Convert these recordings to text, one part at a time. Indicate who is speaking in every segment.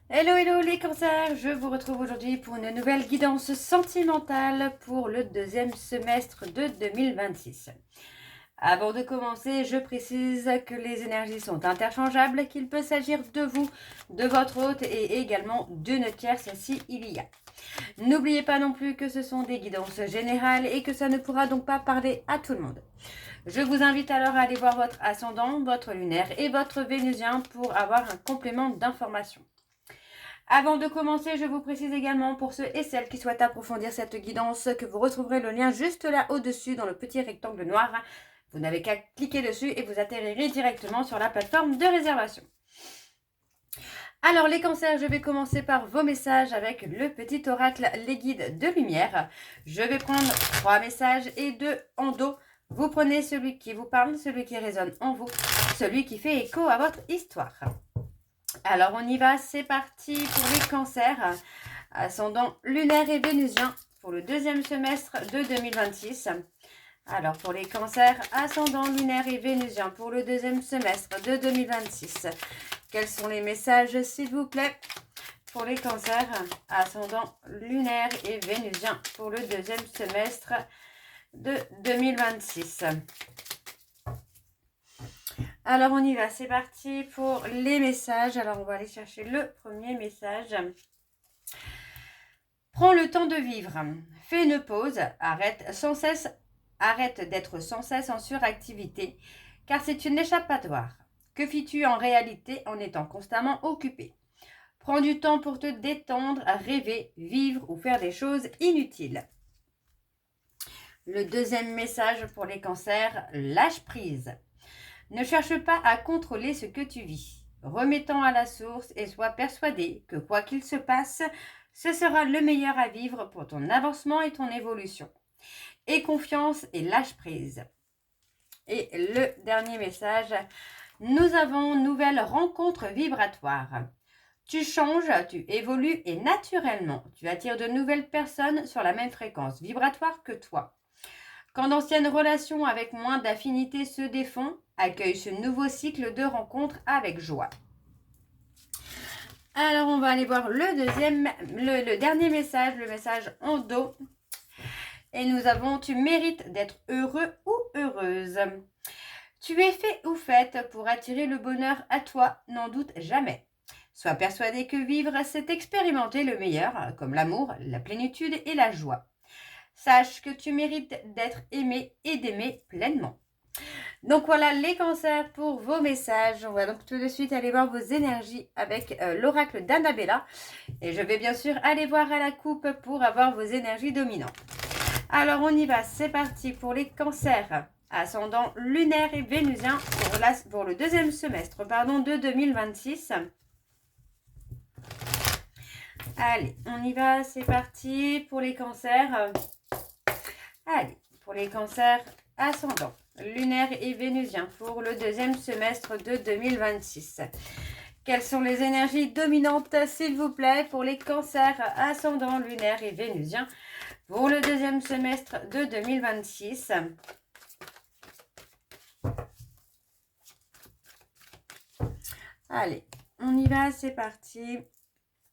Speaker 1: Hello, hello les cancers, je vous retrouve aujourd'hui pour une nouvelle guidance sentimentale pour le deuxième semestre de 2026. Avant de commencer, je précise que les énergies sont interchangeables, qu'il peut s'agir de vous, de votre hôte et également d'une tierce si il y a. N'oubliez pas non plus que ce sont des guidances générales et que ça ne pourra donc pas parler à tout le monde. Je vous invite alors à aller voir votre ascendant, votre lunaire et votre vénusien pour avoir un complément d'information. Avant de commencer, je vous précise également pour ceux et celles qui souhaitent approfondir cette guidance que vous retrouverez le lien juste là au-dessus dans le petit rectangle noir. Vous n'avez qu'à cliquer dessus et vous atterrirez directement sur la plateforme de réservation. Alors les cancers, je vais commencer par vos messages avec le petit oracle Les Guides de Lumière. Je vais prendre 3 messages et 2 en dos. Vous prenez celui qui vous parle, celui qui résonne en vous, celui qui fait écho à votre histoire. Alors on y va, c'est parti pour les cancers, ascendant lunaire et vénusien pour le deuxième semestre de 2026. Alors pour les cancers, ascendant lunaire et vénusien pour le deuxième semestre de 2026. Quels sont les messages s'il vous plaît pour les cancers, ascendant lunaire et vénusien pour le deuxième semestre de 2026. Alors on y va, c'est parti pour les messages. Alors on va aller chercher le premier message. Prends le temps de vivre. Fais une pause. Arrête d'être sans cesse en suractivité, car c'est une échappatoire. Que fis-tu en réalité en étant constamment occupé? Prends du temps pour te détendre, rêver, vivre ou faire des choses inutiles. Le deuxième message pour les cancers, lâche prise. Ne cherche pas à contrôler ce que tu vis. Remets-toi à la source et sois persuadé que quoi qu'il se passe, ce sera le meilleur à vivre pour ton avancement et ton évolution. Aie confiance et lâche prise. Et le dernier message, nous avons nouvelle rencontre vibratoire. Tu changes, tu évolues et naturellement, tu attires de nouvelles personnes sur la même fréquence vibratoire que toi. Quand d'anciennes relations avec moins d'affinité se défont, accueille ce nouveau cycle de rencontres avec joie. Alors, on va aller voir le dernier message, le message en dos. Et nous avons « Tu mérites d'être heureux ou heureuse ». Tu es fait ou faite pour attirer le bonheur à toi, n'en doute jamais. Sois persuadé que vivre, c'est expérimenter le meilleur, comme l'amour, la plénitude et la joie. Sache que tu mérites d'être aimé et d'aimer pleinement. Donc voilà les cancers pour vos messages. On va donc tout de suite aller voir vos énergies avec l'oracle d'Annabella. Et je vais bien sûr aller voir à la coupe pour avoir vos énergies dominantes. Alors on y va, c'est parti pour les cancers. Ascendant lunaire et vénusien pour le deuxième semestre de 2026. Allez, on y va, c'est parti pour les cancers. Allez, pour les cancers ascendants, lunaire et vénusien pour le deuxième semestre de 2026. Quelles sont les énergies dominantes, s'il vous plaît, pour les cancers ascendants, lunaire et vénusien pour le deuxième semestre de 2026? Allez, on y va, c'est parti.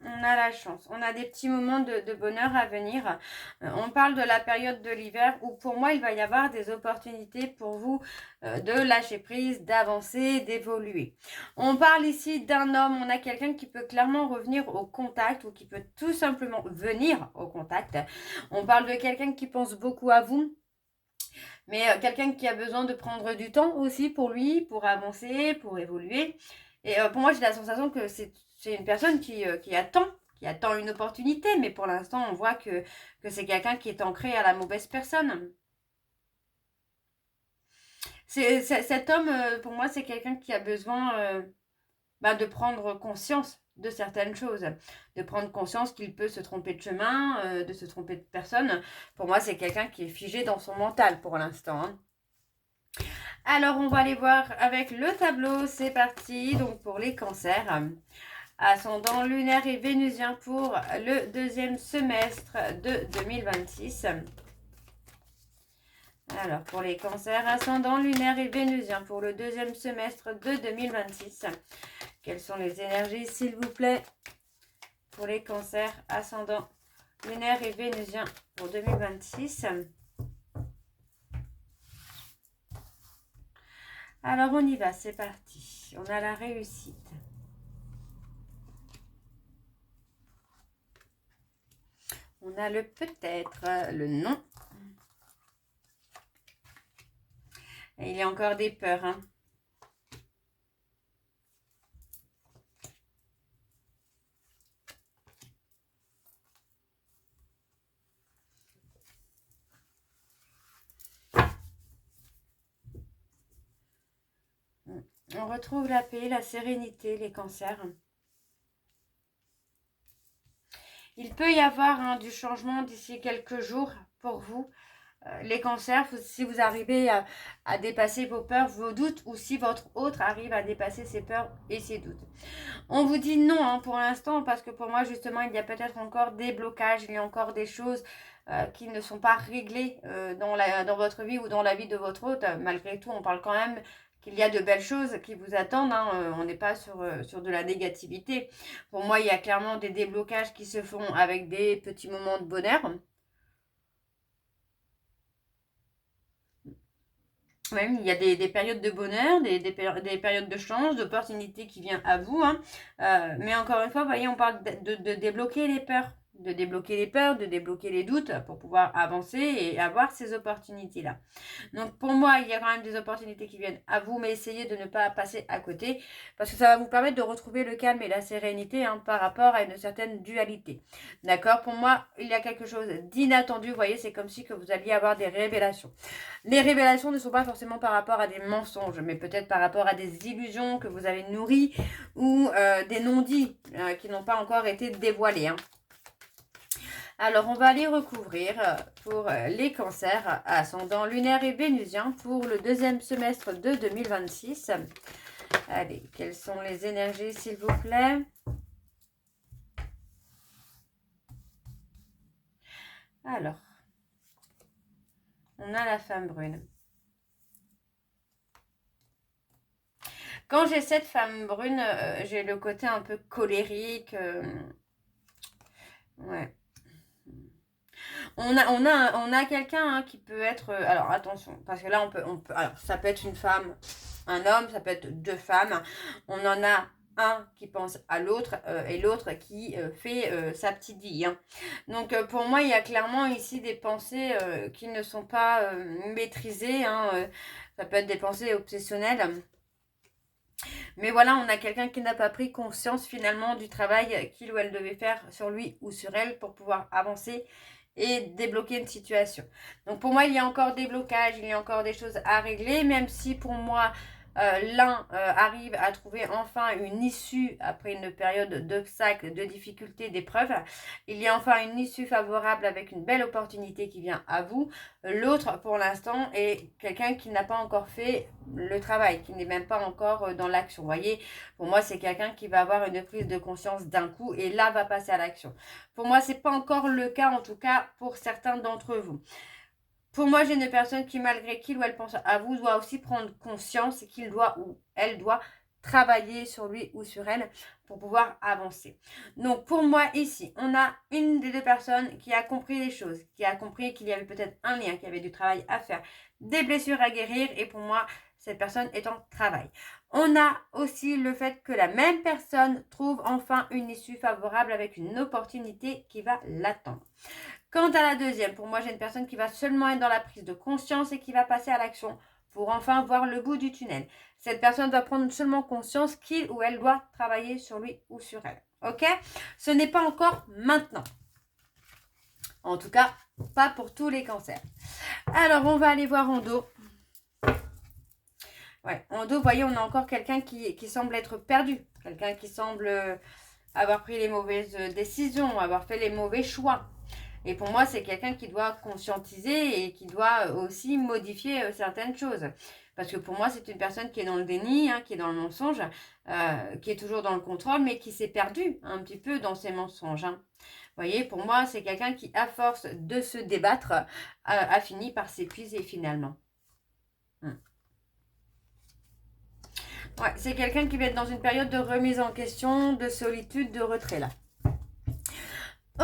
Speaker 1: On a la chance, on a des petits moments de bonheur à venir. On parle de la période de l'hiver où pour moi il va y avoir des opportunités pour vous de lâcher prise, d'avancer, d'évoluer. On parle ici d'un homme, on a quelqu'un qui peut clairement revenir au contact ou qui peut tout simplement venir au contact. On parle de quelqu'un qui pense beaucoup à vous, mais quelqu'un qui a besoin de prendre du temps aussi pour lui, pour avancer, pour évoluer. Et pour moi j'ai la sensation que c'est une personne qui attend une opportunité, mais pour l'instant, on voit que c'est quelqu'un qui est ancré à la mauvaise personne. Cet homme, pour moi, c'est quelqu'un qui a besoin de prendre conscience de certaines choses, de prendre conscience qu'il peut se tromper de chemin, de se tromper de personne. Pour moi, c'est quelqu'un qui est figé dans son mental pour l'instant, hein. Alors, on va aller voir avec le tableau. C'est parti, donc pour les cancers. Ascendant lunaire et vénusien pour le deuxième semestre de 2026. Alors, pour les cancers, ascendant lunaire et vénusien pour le deuxième semestre de 2026. Quelles sont les énergies, s'il vous plaît, pour les cancers, ascendant lunaire et vénusien pour 2026. Alors on y va, c'est parti. On a la réussite. On a le peut-être, le non. Et il y a encore des peurs, hein. On retrouve la paix, la sérénité, les cancers. Il peut y avoir du changement d'ici quelques jours pour vous. Les cancers, si vous arrivez à dépasser vos peurs, vos doutes, ou si votre autre arrive à dépasser ses peurs et ses doutes. On vous dit non hein, pour l'instant, parce que pour moi, justement, il y a peut-être encore des blocages, il y a encore des choses qui ne sont pas réglées dans votre vie ou dans la vie de votre hôte. Malgré tout, on parle quand même qu'il y a de belles choses qui vous attendent. Hein. On n'est pas sur de la négativité. Pour moi, il y a clairement des déblocages qui se font avec des petits moments de bonheur. Même, il y a des périodes de bonheur, des périodes de chance, d'opportunités qui viennent à vous. Hein. Mais encore une fois, vous voyez, on parle de débloquer les peurs. De débloquer les peurs, de débloquer les doutes pour pouvoir avancer et avoir ces opportunités-là. Donc pour moi, il y a quand même des opportunités qui viennent à vous, mais essayez de ne pas passer à côté parce que ça va vous permettre de retrouver le calme et la sérénité hein, par rapport à une certaine dualité. D'accord? Pour moi, il y a quelque chose d'inattendu. Vous voyez, c'est comme si que vous alliez avoir des révélations. Les révélations ne sont pas forcément par rapport à des mensonges, mais peut-être par rapport à des illusions que vous avez nourries ou des non-dits qui n'ont pas encore été dévoilés. Hein. Alors, on va aller recouvrir pour les cancers ascendant lunaire et vénusien pour le deuxième semestre de 2026. Allez, quelles sont les énergies, s'il vous plaît? Alors, on a la femme brune. Quand j'ai cette femme brune, j'ai le côté un peu colérique. Ouais. On a quelqu'un hein, qui peut être... alors attention, parce que là on peut... Alors ça peut être une femme, un homme, ça peut être deux femmes. On en a un qui pense à l'autre et l'autre qui fait sa petite vie. Hein. Donc pour moi, il y a clairement ici des pensées qui ne sont pas maîtrisées. Hein, ça peut être des pensées obsessionnelles. Mais voilà, on a quelqu'un qui n'a pas pris conscience finalement du travail qu'il ou elle devait faire sur lui ou sur elle pour pouvoir avancer et débloquer une situation. Donc pour moi, il y a encore des blocages, il y a encore des choses à régler, même si pour moi, l'un arrive à trouver enfin une issue après une période d'obstacles, de difficultés, d'épreuves. Il y a enfin une issue favorable avec une belle opportunité qui vient à vous. L'autre, pour l'instant, est quelqu'un qui n'a pas encore fait le travail, qui n'est même pas encore dans l'action. Vous voyez, pour moi, c'est quelqu'un qui va avoir une prise de conscience d'un coup et là, va passer à l'action. Pour moi, c'est pas encore le cas, en tout cas, pour certains d'entre vous. Pour moi, j'ai une personne qui, malgré qu'il ou elle pense à vous, doit aussi prendre conscience et qu'il doit ou elle doit travailler sur lui ou sur elle pour pouvoir avancer. Donc, pour moi, ici, on a une des deux personnes qui a compris les choses, qui a compris qu'il y avait peut-être un lien, qu'il y avait du travail à faire, des blessures à guérir et pour moi, cette personne est en travail. On a aussi le fait que la même personne trouve enfin une issue favorable avec une opportunité qui va l'attendre. Quant à la deuxième, pour moi, j'ai une personne qui va seulement être dans la prise de conscience et qui va passer à l'action pour enfin voir le bout du tunnel. Cette personne doit prendre seulement conscience qu'il ou elle doit travailler sur lui ou sur elle. Ok? Ce n'est pas encore maintenant. En tout cas, pas pour tous les cancers. Alors, on va aller voir en dos. Ouais, en dos, vous voyez, on a encore quelqu'un qui semble être perdu. Quelqu'un qui semble avoir pris les mauvaises décisions, avoir fait les mauvais choix. Et pour moi, c'est quelqu'un qui doit conscientiser et qui doit aussi modifier certaines choses. Parce que pour moi, c'est une personne qui est dans le déni, hein, qui est dans le mensonge, qui est toujours dans le contrôle, mais qui s'est perdu un petit peu dans ses mensonges. Hein. Vous voyez, pour moi, c'est quelqu'un qui, à force de se débattre, a fini par s'épuiser finalement. Ouais, c'est quelqu'un qui va être dans une période de remise en question, de solitude, de retrait là.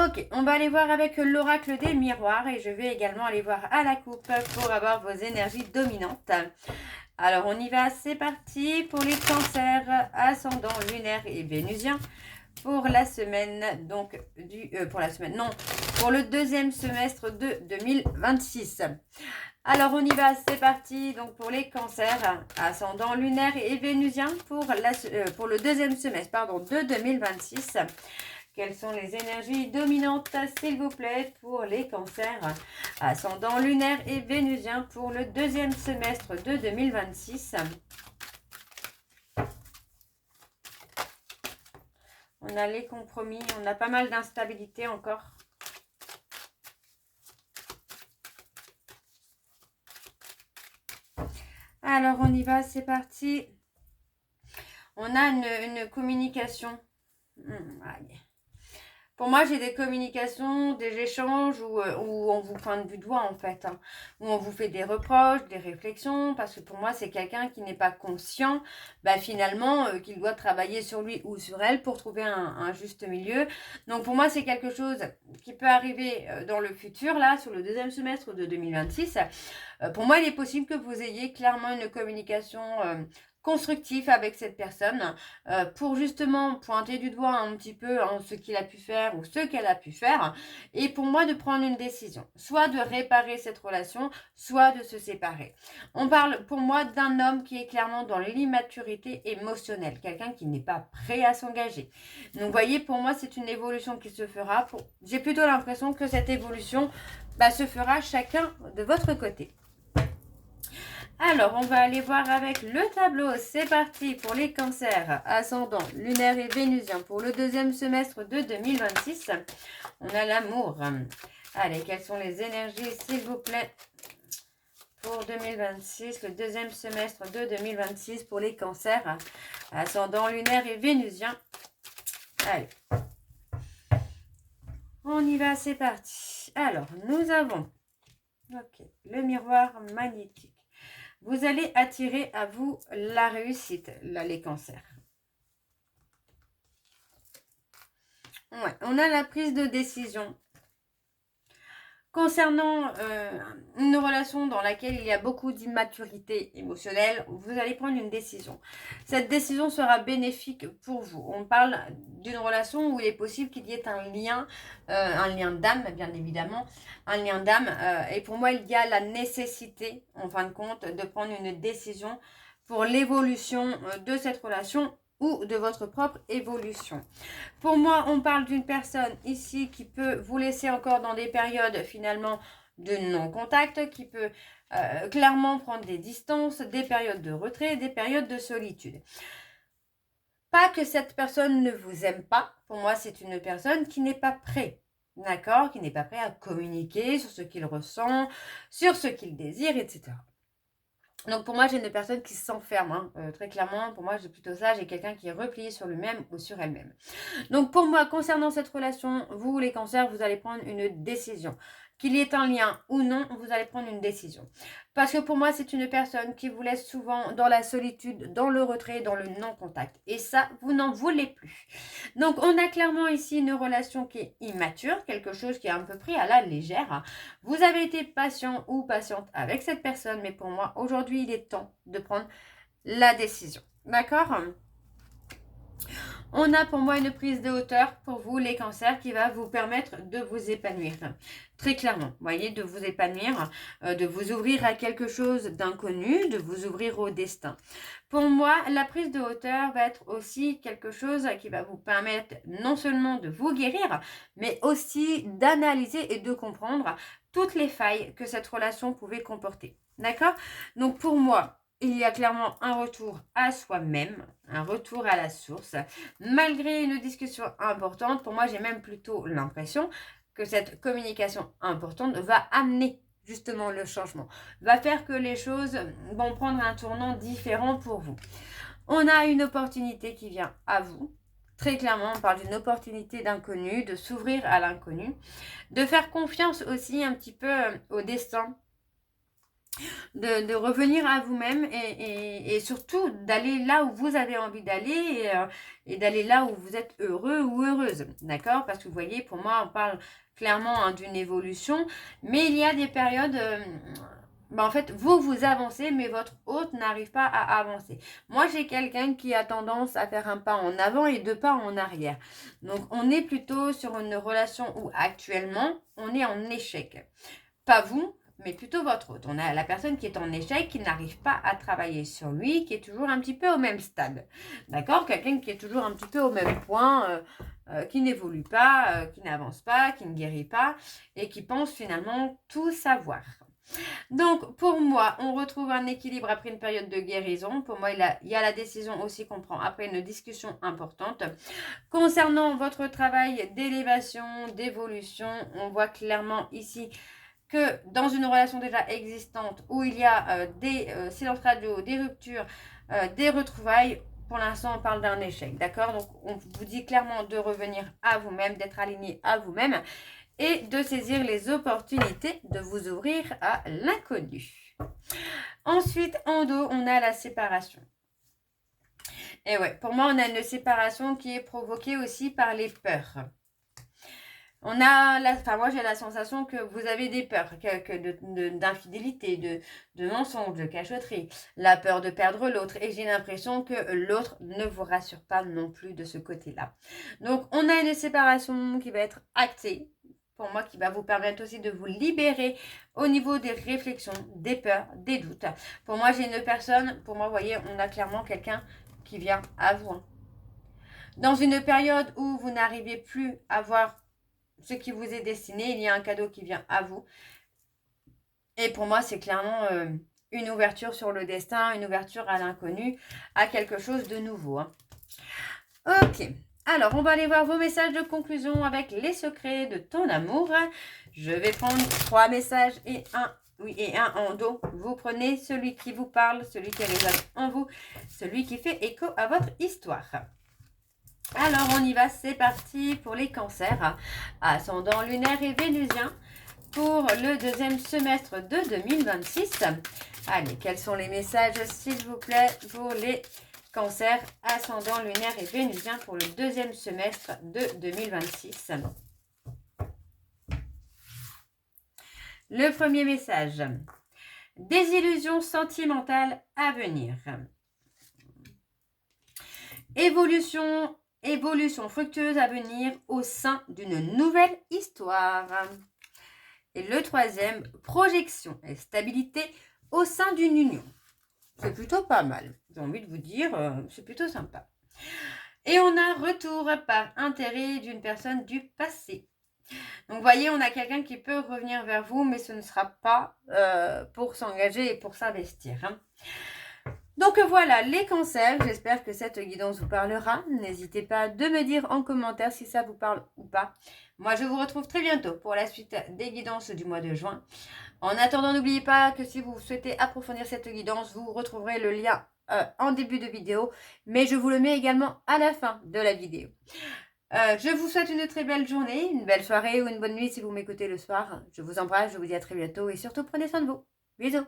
Speaker 1: Ok, on va aller voir avec l'oracle des miroirs et je vais également aller voir à la coupe pour avoir vos énergies dominantes. Alors on y va, c'est parti pour les cancers, ascendant lunaire et vénusien pour la semaine, donc pour le deuxième semestre de 2026. Alors on y va, c'est parti donc pour les cancers, ascendant lunaire et vénusien pour le deuxième semestre de 2026. Quelles sont les énergies dominantes, s'il vous plaît, pour les cancers, ascendant lunaire et vénusien pour le deuxième semestre de 2026. On a les compromis, on a pas mal d'instabilité encore. Alors, on y va, c'est parti. On a une communication. Pour moi, j'ai des communications, des échanges où on vous pointe du doigt en fait, hein, où on vous fait des reproches, des réflexions, parce que pour moi, c'est quelqu'un qui n'est pas conscient, finalement, qu'il doit travailler sur lui ou sur elle pour trouver un juste milieu. Donc pour moi, c'est quelque chose qui peut arriver dans le futur, là, sur le deuxième semestre de 2026. Pour moi, il est possible que vous ayez clairement une communication constructif avec cette personne pour justement pointer du doigt un petit peu ce qu'il a pu faire ou ce qu'elle a pu faire et pour moi de prendre une décision, soit de réparer cette relation, soit de se séparer. On parle pour moi d'un homme qui est clairement dans l'immaturité émotionnelle, quelqu'un qui n'est pas prêt à s'engager. Donc vous voyez, pour moi c'est une évolution qui se fera. J'ai plutôt l'impression que cette évolution se fera chacun de votre côté. Alors, on va aller voir avec le tableau. C'est parti pour les cancers, ascendant, lunaire et vénusien pour le deuxième semestre de 2026. On a l'amour. Allez, quelles sont les énergies, s'il vous plaît, pour 2026, le deuxième semestre de 2026 pour les cancers, ascendant, lunaire et vénusien. Allez. On y va, c'est parti. Alors, nous avons le miroir magnétique. Vous allez attirer à vous la réussite, là, les cancers. Ouais, on a la prise de décision. Concernant une relation dans laquelle il y a beaucoup d'immaturité émotionnelle, vous allez prendre une décision. Cette décision sera bénéfique pour vous. On parle d'une relation où il est possible qu'il y ait un lien d'âme, bien évidemment, un lien d'âme. Et pour moi, il y a la nécessité, en fin de compte, de prendre une décision pour l'évolution de cette relation ou de votre propre évolution. Pour moi, on parle d'une personne ici qui peut vous laisser encore dans des périodes finalement de non-contact, qui peut clairement prendre des distances, des périodes de retrait, des périodes de solitude. Pas que cette personne ne vous aime pas, pour moi c'est une personne qui n'est pas prête, d'accord, qui n'est pas prêt à communiquer sur ce qu'il ressent, sur ce qu'il désire, etc. Donc pour moi, j'ai une personne qui s'enferme, très clairement. Pour moi, j'ai plutôt ça, j'ai quelqu'un qui est replié sur lui-même ou sur elle-même. Donc pour moi, concernant cette relation, vous les cancers, vous allez prendre une décision. Qu'il y ait un lien ou non, vous allez prendre une décision. Parce que pour moi, c'est une personne qui vous laisse souvent dans la solitude, dans le retrait, dans le non-contact. Et ça, vous n'en voulez plus. Donc on a clairement ici une relation qui est immature, quelque chose qui est un peu pris à la légère. Vous avez été patient ou patiente avec cette personne, mais pour moi, aujourd'hui, il est temps de prendre la décision. D'accord ? On a pour moi une prise de hauteur pour vous, les cancers, qui va vous permettre de vous épanouir. Très clairement, vous voyez, de vous épanouir, de vous ouvrir à quelque chose d'inconnu, de vous ouvrir au destin. Pour moi, la prise de hauteur va être aussi quelque chose qui va vous permettre non seulement de vous guérir, mais aussi d'analyser et de comprendre toutes les failles que cette relation pouvait comporter. D'accord ? Donc pour moi, il y a clairement un retour à soi-même, un retour à la source. Malgré une discussion importante, pour moi, j'ai même plutôt l'impression que cette communication importante va amener justement le changement, va faire que les choses vont prendre un tournant différent pour vous. On a une opportunité qui vient à vous. Très clairement, on parle d'une opportunité d'inconnu, de s'ouvrir à l'inconnu, de faire confiance aussi un petit peu au destin. de revenir à vous-même et surtout d'aller là où vous avez envie d'aller et d'aller là où vous êtes heureux ou heureuse, d'accord? Parce que vous voyez, pour moi, on parle clairement d'une évolution, mais il y a des périodes... en fait, vous avancez, mais votre hôte n'arrive pas à avancer. Moi, j'ai quelqu'un qui a tendance à faire un pas en avant et deux pas en arrière. Donc, on est plutôt sur une relation où actuellement, on est en échec. Pas vous, mais plutôt votre hôte. On a la personne qui est en échec, qui n'arrive pas à travailler sur lui, qui est toujours un petit peu au même stade. D'accord? Quelqu'un qui est toujours un petit peu au même point, qui n'évolue pas, qui n'avance pas, qui ne guérit pas et qui pense finalement tout savoir. Donc, pour moi, on retrouve un équilibre après une période de guérison. Pour moi, il y a la décision aussi qu'on prend après une discussion importante. Concernant votre travail d'élévation, d'évolution, on voit clairement ici que dans une relation déjà existante où il y a des silences radio, des ruptures, des retrouvailles, pour l'instant on parle d'un échec, d'accord? Donc on vous dit clairement de revenir à vous-même, d'être aligné à vous-même et de saisir les opportunités de vous ouvrir à l'inconnu. Ensuite, en dos, on a la séparation. Et ouais, pour moi, on a une séparation qui est provoquée aussi par les peurs. Moi j'ai la sensation que vous avez des peurs, d'infidélité, de mensonges, de cachotterie, la peur de perdre l'autre et j'ai l'impression que l'autre ne vous rassure pas non plus de ce côté-là. Donc on a une séparation qui va être actée, pour moi qui va vous permettre aussi de vous libérer au niveau des réflexions, des peurs, des doutes. Pour moi j'ai une personne, pour moi vous voyez on a clairement quelqu'un qui vient à vous. Dans une période où vous n'arrivez plus à voir ce qui vous est destiné, il y a un cadeau qui vient à vous. Et pour moi, c'est clairement une ouverture sur le destin, une ouverture à l'inconnu, à quelque chose de nouveau. Hein. Ok, alors on va aller voir vos messages de conclusion avec les secrets de ton amour. Je vais prendre 3 messages et un en dos. Vous prenez celui qui vous parle, celui qui résonne en vous, celui qui fait écho à votre histoire. Alors, on y va, c'est parti pour les cancers, ascendant lunaire et vénusien pour le deuxième semestre de 2026. Allez, quels sont les messages, s'il vous plaît, pour les cancers, ascendant lunaire et vénusien pour le deuxième semestre de 2026. Le premier message, désillusion sentimentale à venir. Évolution fructueuse à venir au sein d'une nouvelle histoire. Et le troisième, projection et stabilité au sein d'une union. C'est plutôt pas mal. J'ai envie de vous dire, c'est plutôt sympa. Et on a retour par intérêt d'une personne du passé. Donc, vous voyez, on a quelqu'un qui peut revenir vers vous, mais ce ne sera pas pour s'engager et pour s'investir. Hein. Donc voilà, les cancers, j'espère que cette guidance vous parlera. N'hésitez pas de me dire en commentaire si ça vous parle ou pas. Moi, je vous retrouve très bientôt pour la suite des guidances du mois de juin. En attendant, n'oubliez pas que si vous souhaitez approfondir cette guidance, vous retrouverez le lien en début de vidéo, mais je vous le mets également à la fin de la vidéo. Je vous souhaite une très belle journée, une belle soirée ou une bonne nuit si vous m'écoutez le soir. Je vous embrasse, je vous dis à très bientôt et surtout prenez soin de vous. Bisous.